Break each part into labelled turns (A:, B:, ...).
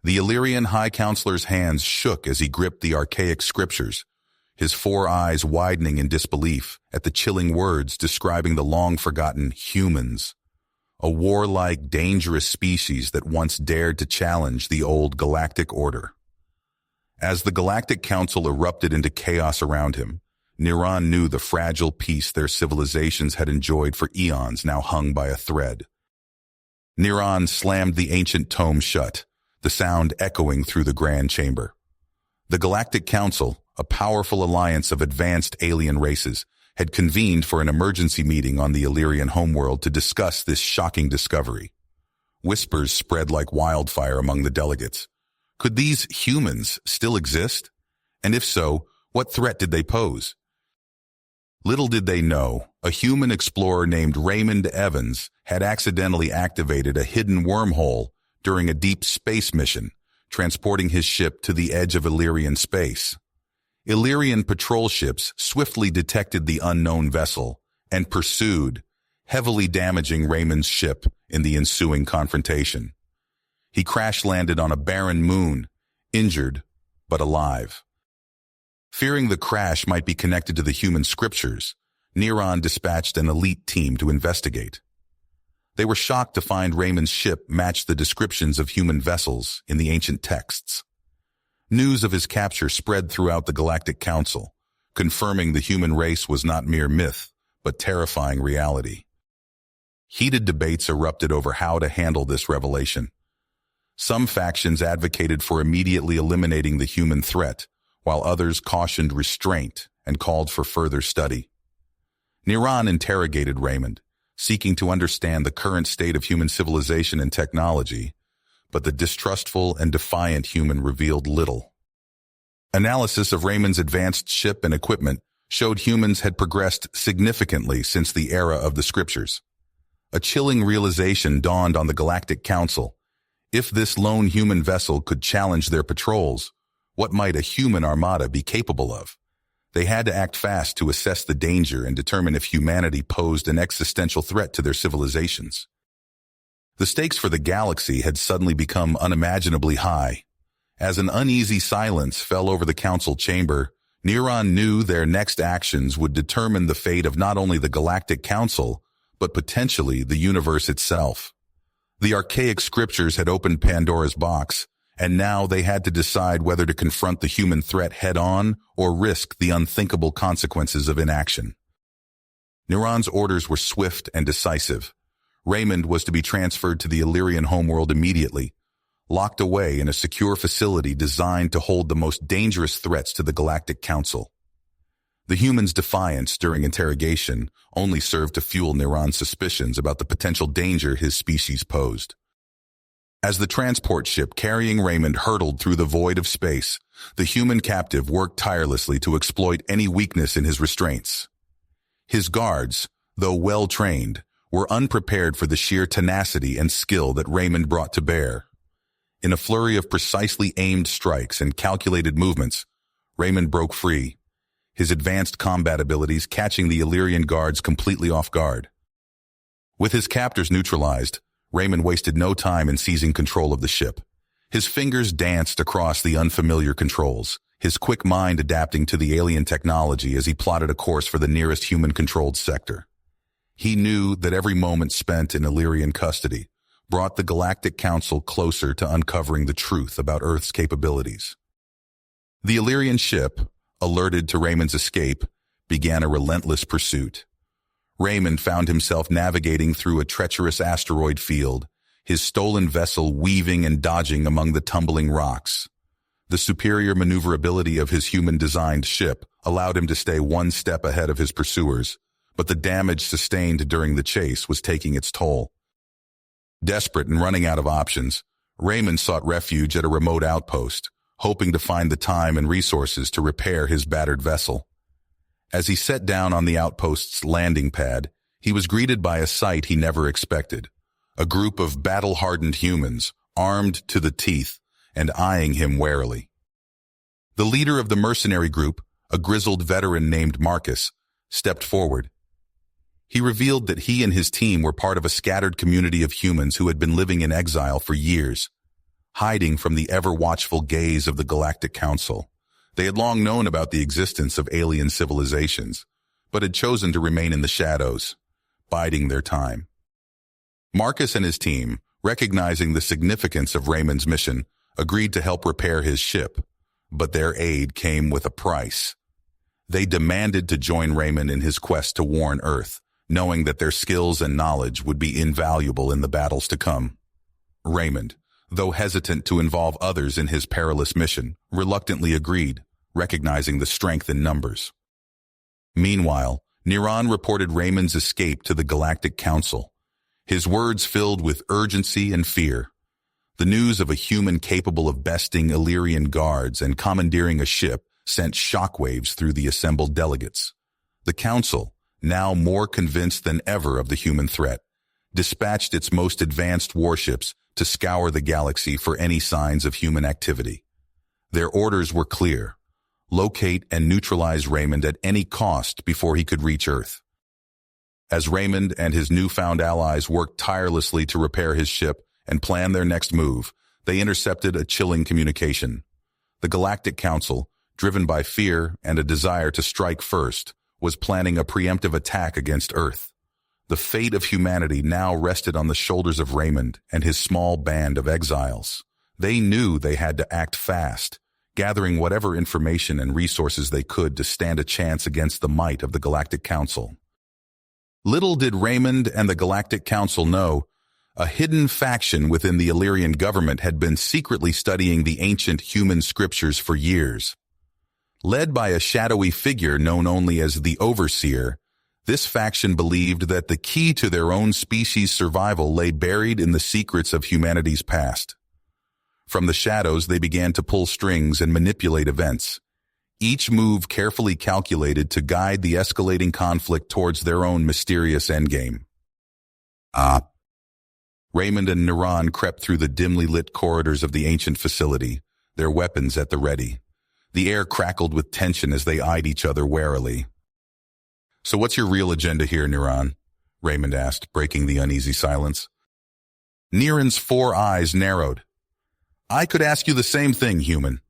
A: The Illyrian High Counselor's hands shook as he gripped the archaic scriptures, his four eyes widening in disbelief at the chilling words describing the long-forgotten humans, a warlike, dangerous species that once dared to challenge the old galactic order. As the Galactic Council erupted into chaos around him, Niran knew the fragile peace their civilizations had enjoyed for eons now hung by a thread. Niran slammed the ancient tome shut, the sound echoing through the grand chamber. The Galactic Council, a powerful alliance of advanced alien races, had convened for an emergency meeting on the Illyrian homeworld to discuss this shocking discovery. Whispers spread like wildfire among the delegates. Could these humans still exist? And if so, what threat did they pose? Little did they know, a human explorer named Raymond Evans had accidentally activated a hidden wormhole during a deep space mission, transporting his ship to the edge of Illyrian space. Illyrian patrol ships swiftly detected the unknown vessel and pursued, heavily damaging Raymond's ship in the ensuing confrontation. He crash-landed on a barren moon, injured but alive. Fearing the crash might be connected to the human scriptures, Niran dispatched an elite team to investigate. They were shocked to find Raymond's ship matched the descriptions of human vessels in the ancient texts. News of his capture spread throughout the Galactic Council, confirming the human race was not mere myth, but terrifying reality. Heated debates erupted over how to handle this revelation. Some factions advocated for immediately eliminating the human threat, while others cautioned restraint and called for further study. Niran interrogated Raymond, seeking to understand the current state of human civilization and technology, but the distrustful and defiant human revealed little. Analysis of Raymond's advanced ship and equipment showed humans had progressed significantly since the era of the scriptures. A chilling realization dawned on the Galactic Council. If this lone human vessel could challenge their patrols, what might a human armada be capable of? They had to act fast to assess the danger and determine if humanity posed an existential threat to their civilizations. The stakes for the galaxy had suddenly become unimaginably high. As an uneasy silence fell over the council chamber, Niran knew their next actions would determine the fate of not only the Galactic Council, but potentially the universe itself. The archaic scriptures had opened Pandora's box, and now they had to decide whether to confront the human threat head-on or risk the unthinkable consequences of inaction. Niran's orders were swift and decisive. Raymond was to be transferred to the Illyrian homeworld immediately, locked away in a secure facility designed to hold the most dangerous threats to the Galactic Council. The human's defiance during interrogation only served to fuel Niran's suspicions about the potential danger his species posed. As the transport ship carrying Raymond hurtled through the void of space, the human captive worked tirelessly to exploit any weakness in his restraints. His guards, though well-trained, were unprepared for the sheer tenacity and skill that Raymond brought to bear. In a flurry of precisely aimed strikes and calculated movements, Raymond broke free, his advanced combat abilities catching the Illyrian guards completely off guard. With his captors neutralized, Raymond wasted no time in seizing control of the ship. His fingers danced across the unfamiliar controls, his quick mind adapting to the alien technology as he plotted a course for the nearest human-controlled sector. He knew that every moment spent in Illyrian custody brought the Galactic Council closer to uncovering the truth about Earth's capabilities. The Illyrian ship, alerted to Raymond's escape, began a relentless pursuit. Raymond found himself navigating through a treacherous asteroid field, his stolen vessel weaving and dodging among the tumbling rocks. The superior maneuverability of his human-designed ship allowed him to stay one step ahead of his pursuers, but the damage sustained during the chase was taking its toll. Desperate and running out of options, Raymond sought refuge at a remote outpost, hoping to find the time and resources to repair his battered vessel. As he sat down on the outpost's landing pad, he was greeted by a sight he never expected. A group of battle-hardened humans, armed to the teeth, and eyeing him warily. The leader of the mercenary group, a grizzled veteran named Marcus, stepped forward. He revealed that he and his team were part of a scattered community of humans who had been living in exile for years. hiding from the ever-watchful gaze of the Galactic Council. They had long known about the existence of alien civilizations, but had chosen to remain in the shadows, biding their time. Marcus and his team, recognizing the significance of Raymond's mission, agreed to help repair his ship, but their aid came with a price. They demanded to join Raymond in his quest to warn Earth, knowing that their skills and knowledge would be invaluable in the battles to come. Raymond, though hesitant to involve others in his perilous mission, reluctantly agreed, recognizing the strength in numbers. Meanwhile, Neron reported Raymond's escape to the Galactic Council, his words filled with urgency and fear. The news of a human capable of besting Illyrian guards and commandeering a ship sent shockwaves through the assembled delegates. The Council, now more convinced than ever of the human threat, dispatched its most advanced warships to scour the galaxy for any signs of human activity. Their orders were clear: locate and neutralize Raymond at any cost before he could reach Earth. As Raymond and his newfound allies worked tirelessly to repair his ship and plan their next move, they intercepted a chilling communication. The Galactic Council, driven by fear and a desire to strike first, was planning a preemptive attack against Earth. The fate of humanity now rested on the shoulders of Raymond and his small band of exiles. They knew they had to act fast, gathering whatever information and resources they could to stand a chance against the might of the Galactic Council. Little did Raymond and the Galactic Council know, a hidden faction within the Illyrian government had been secretly studying the ancient human scriptures for years. Led by a shadowy figure known only as the Overseer, this faction believed that the key to their own species' survival lay buried in the secrets of humanity's past. From the shadows, they began to pull strings and manipulate events, each move carefully calculated to guide the escalating conflict towards their own mysterious endgame. Raymond and Neron crept through the dimly lit corridors of the ancient facility, their weapons at the ready. The air crackled with tension as they eyed each other warily. "So what's your real agenda here, Neron?" Raymond asked, breaking the uneasy silence. Neron's 4 eyes narrowed. "I could ask you the same thing, human.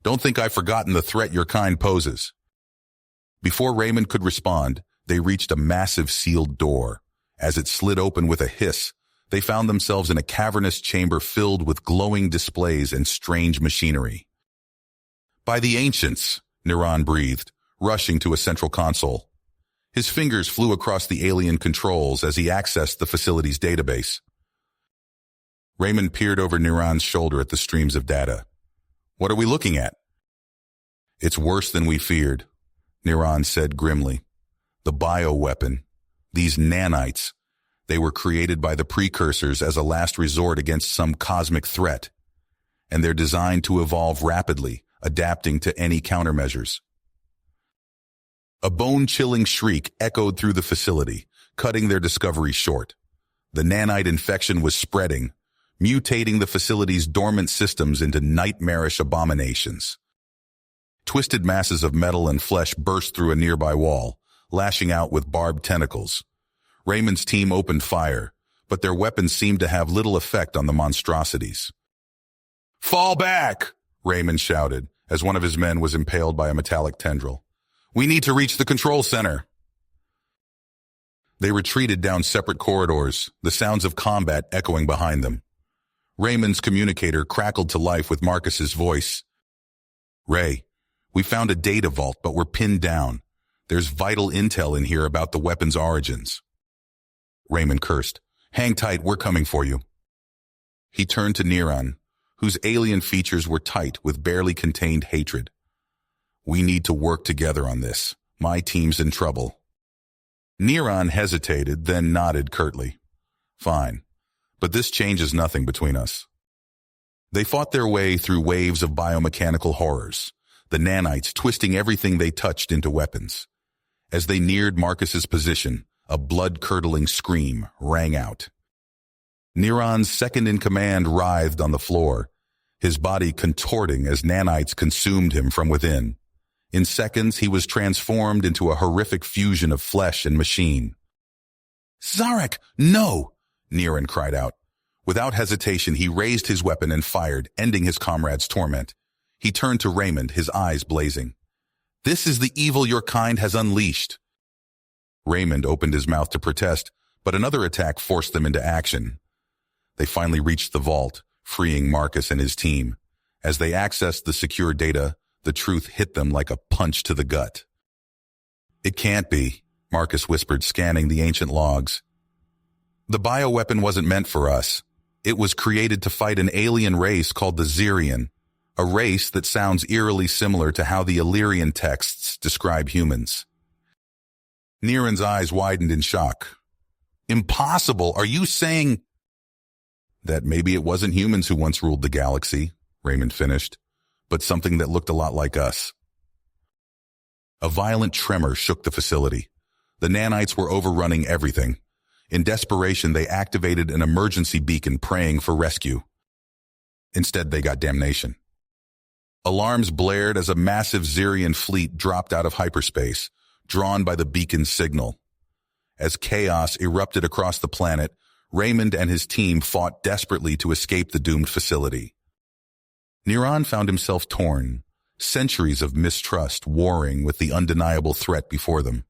A: Don't think I've forgotten the threat your kind poses." Before Raymond could respond, they reached a massive sealed door. As it slid open with a hiss, they found themselves in a cavernous chamber filled with glowing displays and strange machinery. "By the ancients," Neron breathed, rushing to a central console. His fingers flew across the alien controls as he accessed the facility's database. Raymond peered over Neron's shoulder at the streams of data. "What are we looking at?" "It's worse than we feared," Neron said grimly. "The bioweapon. These nanites. They were created by the precursors as a last resort against some cosmic threat. And they're designed to evolve rapidly, adapting to any countermeasures." A bone-chilling shriek echoed through the facility, cutting their discovery short. The nanite infection was spreading, mutating the facility's dormant systems into nightmarish abominations. Twisted masses of metal and flesh burst through a nearby wall, lashing out with barbed tentacles. Raymond's team opened fire, but their weapons seemed to have little effect on the monstrosities. "Fall back!" Raymond shouted, as one of his men was impaled by a metallic tendril. "We need to reach the control center." They retreated down separate corridors, the sounds of combat echoing behind them. Raymond's communicator crackled to life with Marcus's voice. "Ray, we found a data vault, but we're pinned down. There's vital intel in here about the weapon's origins." Raymond cursed. "Hang tight, we're coming for you." He turned to Neron, whose alien features were tight with barely contained hatred. "We need to work together on this. My team's in trouble." Neron hesitated, then nodded curtly. "Fine, but this changes nothing between us." They fought their way through waves of biomechanical horrors, the nanites twisting everything they touched into weapons. As they neared Marcus's position, a blood-curdling scream rang out. Neron's second-in-command writhed on the floor, his body contorting as nanites consumed him from within. In seconds, he was transformed into a horrific fusion of flesh and machine. "Zarek, no!" Neron cried out. Without hesitation, he raised his weapon and fired, ending his comrade's torment. He turned to Raymond, his eyes blazing. "This is the evil your kind has unleashed." Raymond opened his mouth to protest, but another attack forced them into action. They finally reached the vault, freeing Marcus and his team. As they accessed the secure data, the truth hit them like a punch to the gut. "It can't be," Marcus whispered, scanning the ancient logs. "The bioweapon wasn't meant for us. It was created to fight an alien race called the Xerian, a race that sounds eerily similar to how the Illyrian texts describe humans." Niran's eyes widened in shock. "Impossible! Are you saying—" "That maybe it wasn't humans who once ruled the galaxy," Raymond finished, "but something that looked a lot like us." A violent tremor shook the facility. The nanites were overrunning everything. In desperation, they activated an emergency beacon praying for rescue. Instead, they got damnation. Alarms blared as a massive Xerian fleet dropped out of hyperspace, drawn by the beacon's signal. As chaos erupted across the planet, Raymond and his team fought desperately to escape the doomed facility. Niran found himself torn, centuries of mistrust warring with the undeniable threat before them.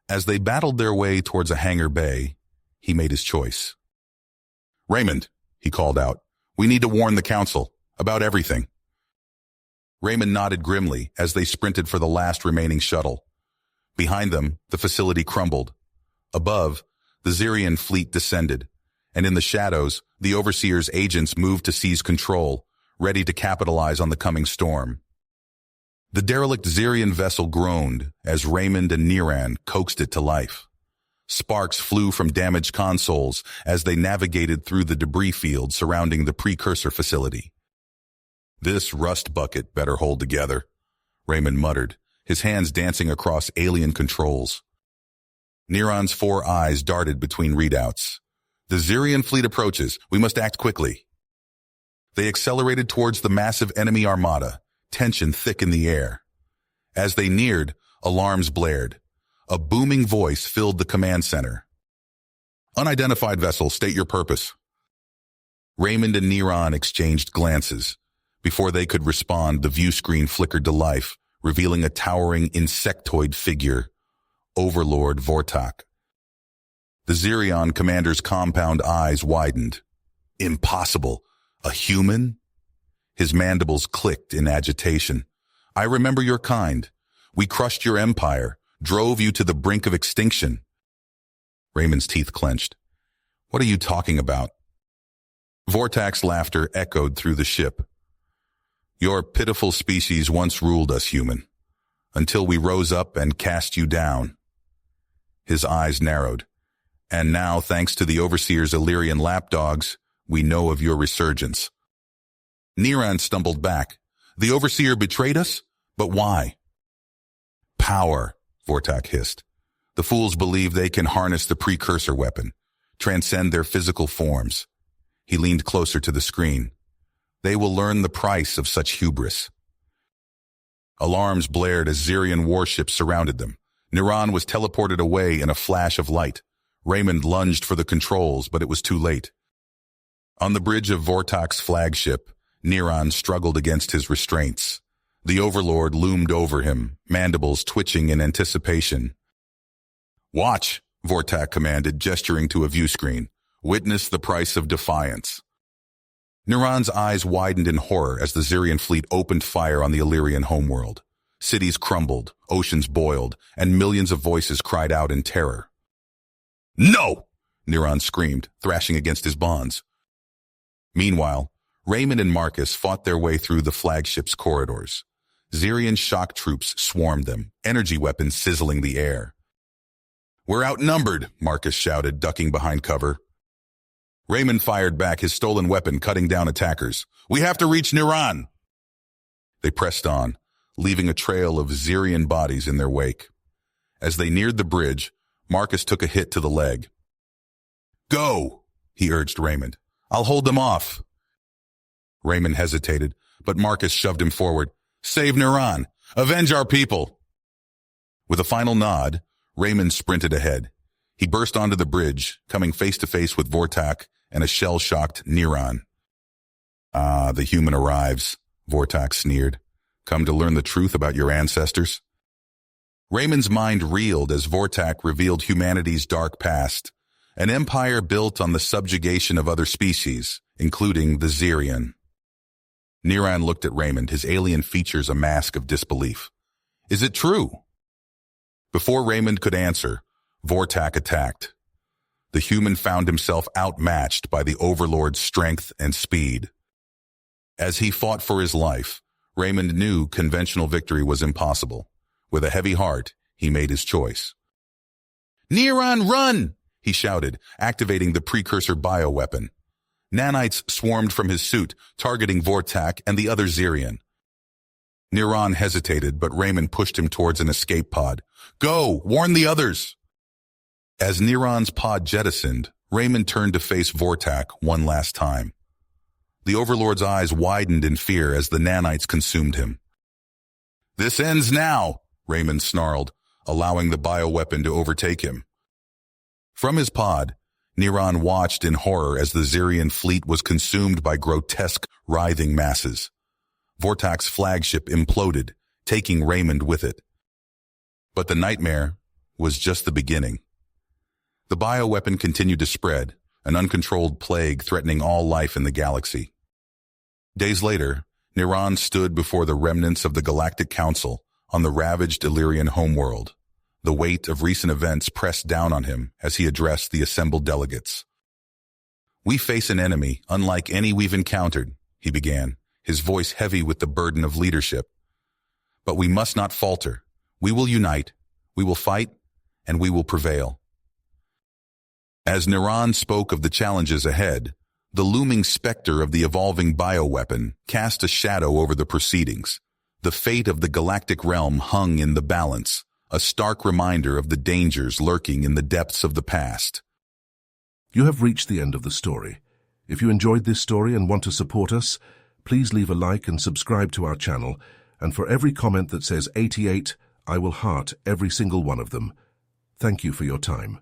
A: As they battled their way towards a hangar bay, he made his choice. "Raymond," he called out, "we need to warn the Council about everything." Raymond nodded grimly as they sprinted for the last remaining shuttle. Behind them, the facility crumbled. Above, the Xerian fleet descended, and in the shadows, the Overseer's agents moved to seize control, ready to capitalize on the coming storm. The derelict Xerian vessel groaned as Raymond and Niran coaxed it to life. Sparks flew from damaged consoles as they navigated through the debris field surrounding the precursor facility. "This rust bucket better hold together," Raymond muttered, his hands dancing across alien controls. Niran's 4 eyes darted between readouts. "The Xerian fleet approaches. We must act quickly." They accelerated towards the massive enemy armada, tension thick in the air. As they neared, alarms blared. A booming voice filled the command center. "Unidentified vessel, state your purpose." Raymond and Niran exchanged glances. Before they could respond, the view screen flickered to life, revealing a towering insectoid figure, Overlord Vortak. The Xerion commander's compound eyes widened. "Impossible! A human?" His mandibles clicked in agitation. "I remember your kind. We crushed your empire, drove you to the brink of extinction." Raymond's teeth clenched. "What are you talking about?" Vortak's laughter echoed through the ship. "Your pitiful species once ruled us, human, until we rose up and cast you down." His eyes narrowed. "And now, thanks to the Overseer's Illyrian lapdogs, we know of your resurgence." Niran stumbled back. "The Overseer betrayed us? But why?" "Power," Vortak hissed. "The fools believe they can harness the precursor weapon, transcend their physical forms." He leaned closer to the screen. "They will learn the price of such hubris." Alarms blared as Xerian warships surrounded them. Niran was teleported away in a flash of light. Raymond lunged for the controls, but it was too late. On the bridge of Vortak's flagship, Niran struggled against his restraints. The Overlord loomed over him, mandibles twitching in anticipation. "Watch," Vortak commanded, gesturing to a view screen. "Witness the price of defiance." Niran's eyes widened in horror as the Xerian fleet opened fire on the Illyrian homeworld. Cities crumbled, oceans boiled, and millions of voices cried out in terror. "No!" Niran screamed, thrashing against his bonds. Meanwhile, Raymond and Marcus fought their way through the flagship's corridors. Xerian shock troops swarmed them, energy weapons sizzling the air. "We're outnumbered," Marcus shouted, ducking behind cover. Raymond fired back, his stolen weapon cutting down attackers. "We have to reach Niran!" They pressed on, leaving a trail of Xerian bodies in their wake. As they neared the bridge, Marcus took a hit to the leg. "Go!" he urged Raymond. "I'll hold them off." Raymond hesitated, but Marcus shoved him forward. "Save Niran! Avenge our people!" With a final nod, Raymond sprinted ahead. He burst onto the bridge, coming face to face with Vortak and a shell-shocked Neron. "Ah, the human arrives," Vortak sneered. "Come to learn the truth about your ancestors?" Raymond's mind reeled as Vortak revealed humanity's dark past, an empire built on the subjugation of other species, including the Xerion. Neron looked at Raymond, his alien features a mask of disbelief. "Is it true?" Before Raymond could answer, Vortak attacked. The human found himself outmatched by the Overlord's strength and speed. As he fought for his life, Raymond knew conventional victory was impossible. With a heavy heart, he made his choice. "Neron, run!" he shouted, activating the precursor bioweapon. Nanites swarmed from his suit, targeting Vortak and the other Xerion. Neron hesitated, but Raymond pushed him towards an escape pod. "Go! Warn the others!" As Neron's pod jettisoned, Raymond turned to face Vortak one last time. The Overlord's eyes widened in fear as the nanites consumed him. "This ends now," Raymond snarled, allowing the bioweapon to overtake him. From his pod, Neron watched in horror as the Xerion fleet was consumed by grotesque, writhing masses. Vortak's flagship imploded, taking Raymond with it. But the nightmare was just the beginning. The bioweapon continued to spread, an uncontrolled plague threatening all life in the galaxy. Days later, Neron stood before the remnants of the Galactic Council on the ravaged Illyrian homeworld. The weight of recent events pressed down on him as he addressed the assembled delegates. "We face an enemy unlike any we've encountered," he began, his voice heavy with the burden of leadership. "But we must not falter. We will unite, we will fight, and we will prevail." As Neron spoke of the challenges ahead, the looming specter of the evolving bioweapon cast a shadow over the proceedings. The fate of the galactic realm hung in the balance, a stark reminder of the dangers lurking in the depths of the past.
B: You have reached the end of the story. If you enjoyed this story and want to support us, please leave a like and subscribe to our channel, and for every comment that says 88, I will heart every single one of them. Thank you for your time.